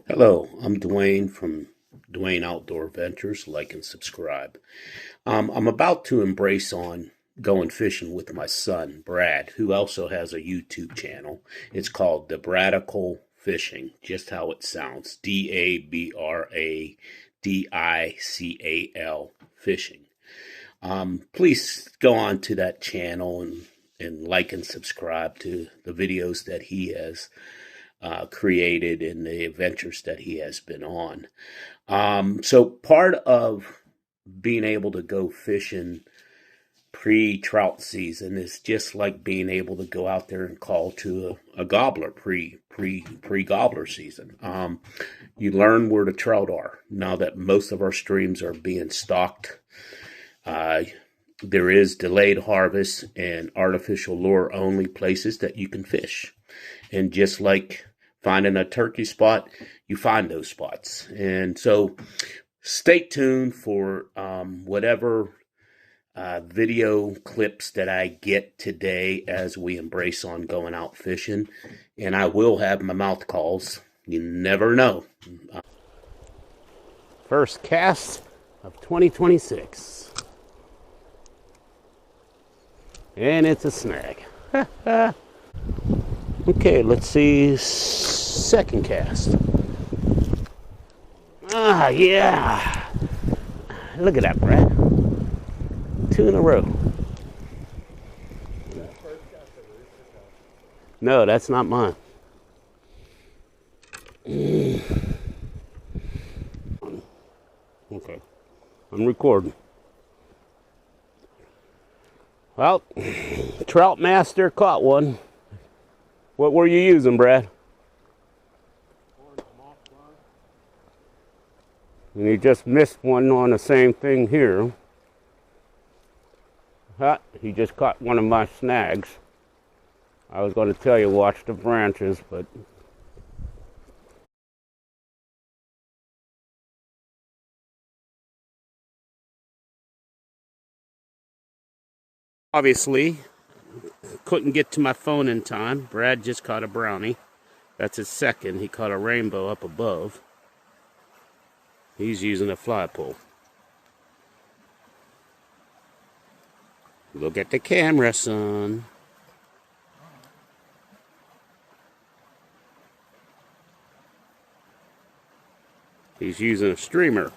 Hello, I'm Dwayne from Dwayne Outdoor Ventures. Like and subscribe. I'm about to embrace on going fishing with my son, Brad, who also has a YouTube channel. It's called The Bradical Fishing, just how it sounds. DABRADICAL Fishing. Please go on to that channel and like and subscribe to the videos that he has created and the adventures that he has been on. So part of being able to go fishing pre-trout season is just like being able to go out there and call to a gobbler pre-gobbler season. You learn where the trout are now that most of our streams are being stocked. There is delayed harvest and artificial lure only places that you can fish. And just like finding a turkey spot, you find those spots. And so stay tuned for whatever video clips that I get today as we embrace on going out fishing. And I will have my mouth calls. You never know. First cast of 2026. And it's a snag. Okay, let's see. Second cast. Ah, yeah. Look at that, Brad. 2 in a row. No, that's not mine. Okay, I'm recording. Well, Trout Master caught one. What were you using, Brad? And he just missed one on the same thing here. He just caught one of my snags. I was going to tell you, watch the branches, but obviously couldn't get to my phone in time. Brad just caught a brownie. That's his second. He caught a rainbow up above. He's using a fly pole. Look at the camera, son. He's using a streamer.